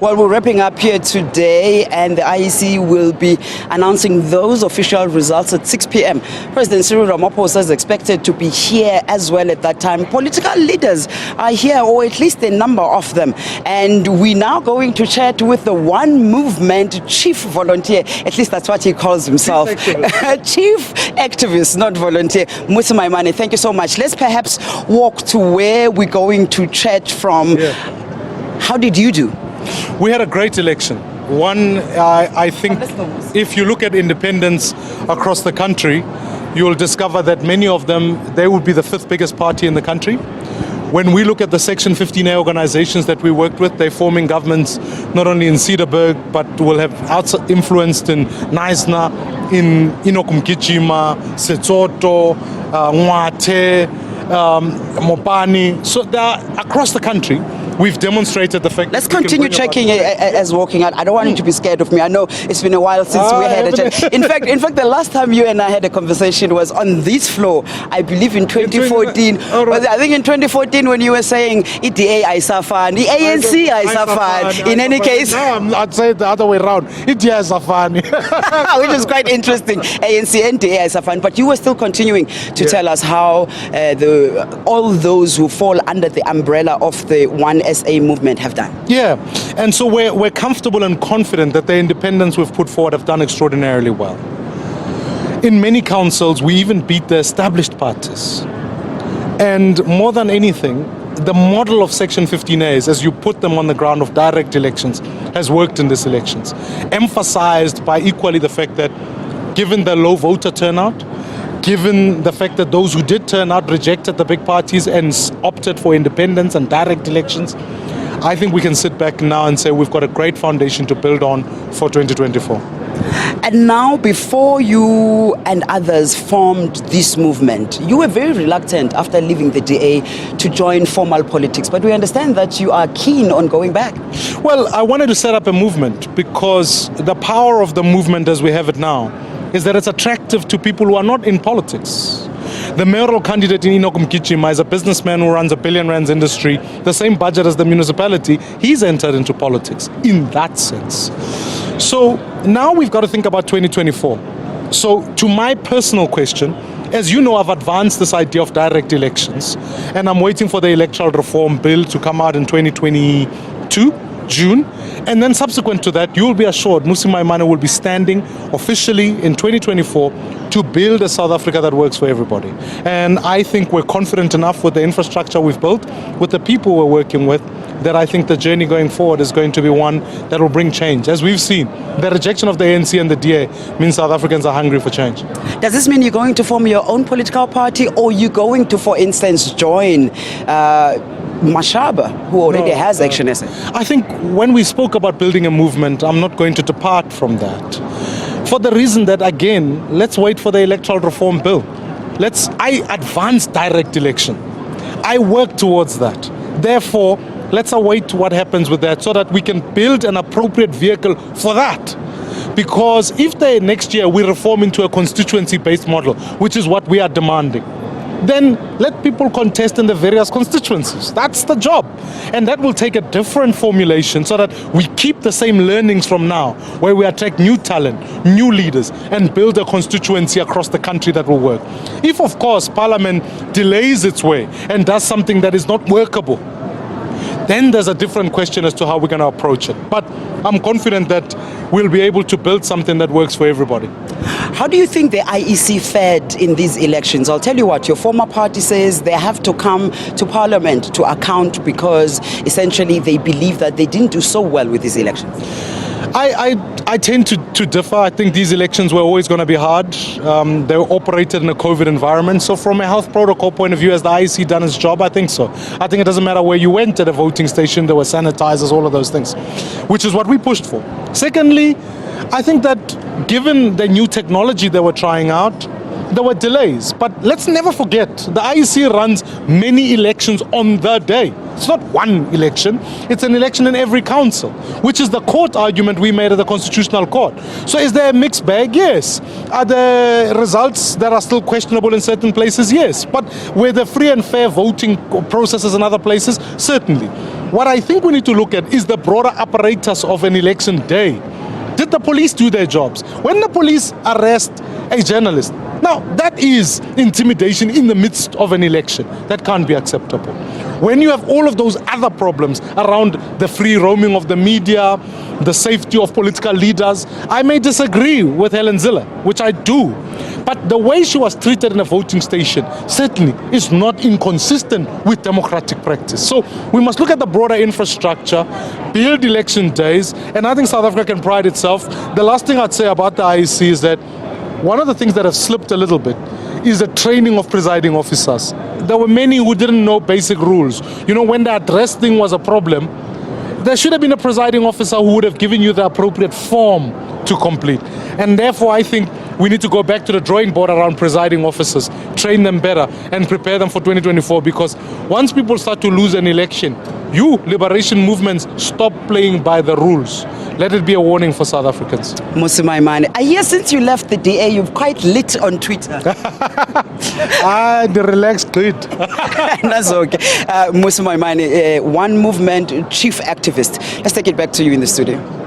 Well, we're wrapping up here today, and the IEC will be announcing those official results at 6 p.m. President Cyril Ramaphosa is expected to be here as well at that time. Political leaders are here, or at least a number of them. And we're now going to chat with the One Movement chief volunteer. At least that's what he calls himself. Chief activist, not volunteer. Mmusi Maimane, thank you so much. Let's perhaps walk to where we're going to chat from. How did you do? We had a great election. One, I think if you look at independents across the country, you will discover that many of them, they would be the fifth biggest party in the country. When we look at the Section 15A organizations that we worked with, they're forming governments not only in Cedarburg, but will have influenced in Naisna, in Inokumkichima, Setsoto, Mwate, Mopani. So they are across the country. We've demonstrated the fact. Let's continue checking as walking out. I don't want you to be scared of me. I know it's been a while since we had a chat. In fact, the last time you and I had a conversation was on this floor. I believe in 2014. Right. I think in 2014 when you were saying EDA Isafan, the ANC Isafan. In any case, I'd say the other way around. EDA Isafan, which is quite interesting. ANC and DA Isafan. But you were still continuing to tell us how all those who fall under the umbrella of the One SA movement have done. Yeah, and so we're comfortable and confident that the independents we've put forward have done extraordinarily well. In many councils, we even beat the established parties. And more than anything, the model of Section 15As, as you put them on the ground of direct elections, has worked in these elections. Emphasized by equally the fact that given the low voter turnout, given the fact that those who did turn out rejected the big parties and opted for independence and direct elections, I think we can sit back now and say we've got a great foundation to build on for 2024. And now, before you and others formed this movement, you were very reluctant after leaving the DA to join formal politics. But we understand that you are keen on going back. Well, I wanted to set up a movement because the power of the movement as we have it now is that it's attractive to people who are not in politics. The mayoral candidate in Inokumkichima is a businessman who runs a R1 billion industry, the same budget as the municipality. He's entered into politics in that sense. So now we've got to think about 2024. So to my personal question, as you know, I've advanced this idea of direct elections, and I'm waiting for the electoral reform bill to come out in 2022. June, and then subsequent to that, you will be assured Mmusi Maimane will be standing officially in 2024 to build a South Africa that works for everybody. And I think we're confident enough with the infrastructure we've built, with the people we're working with, that I think the journey going forward is going to be one that will bring change. As we've seen, the rejection of the ANC and the DA means South Africans are hungry for change. Does this mean you're going to form your own political party, or you're going to, for instance, join Mashaba, who already has Action SA? I think when we spoke about building a movement, I'm not going to depart from that. For the reason that, again, let's wait for the electoral reform bill. I advance direct election. I work towards that. Therefore, let's await what happens with that so that we can build an appropriate vehicle for that. Because if next year we reform into a constituency-based model, which is what we are demanding, then let people contest in the various constituencies. That's the job. And that will take a different formulation so that we keep the same learnings from now, where we attract new talent, new leaders, and build a constituency across the country that will work. If, of course, Parliament delays its way and does something that is not workable, then there's a different question as to how we're going to approach it. But I'm confident that we'll be able to build something that works for everybody. How do you think the IEC fared in these elections? I'll tell you what, your former party says they have to come to Parliament to account because essentially they believe that they didn't do so well with these elections. I tend to differ. I think these elections were always going to be hard. They were operated in a COVID environment. So from a health protocol point of view, has the IEC done its job? I think so. I think it doesn't matter where you went at a voting station, there were sanitizers, all of those things, which is what we pushed for. Secondly, I think that given the new technology they were trying out, there were delays. But let's never forget, the IEC runs many elections on the day. It's not one election, it's an election in every council, which is the court argument we made at the Constitutional Court. So is there a mixed bag? Yes. Are there results that are still questionable in certain places? Yes. But were there free and fair voting processes in other places? Certainly. What I think we need to look at is the broader apparatus of an election day. Did the police do their jobs? When the police arrest a journalist, now that is intimidation in the midst of an election. That can't be acceptable. When you have all of those other problems around the free roaming of the media, the safety of political leaders, I may disagree with Helen Zille, which I do. But the way she was treated in a voting station certainly is not inconsistent with democratic practice. So we must look at the broader infrastructure, build election days, and I think South Africa can pride itself. The last thing I'd say about the IEC is that one of the things that have slipped a little bit is the training of presiding officers. There were many who didn't know basic rules. You know, when the address thing was a problem, there should have been a presiding officer who would have given you the appropriate form to complete. And therefore, I think we need to go back to the drawing board around presiding officers, train them better, and prepare them for 2024, because once people start to lose an election, you, liberation movements, stop playing by the rules. Let it be a warning for South Africans. Mmusi Maimane, I hear since you left the DA, you've quite lit on Twitter. The relaxed good. That's okay. Mmusi Maimane, One Movement chief activist. Let's take it back to you in the studio.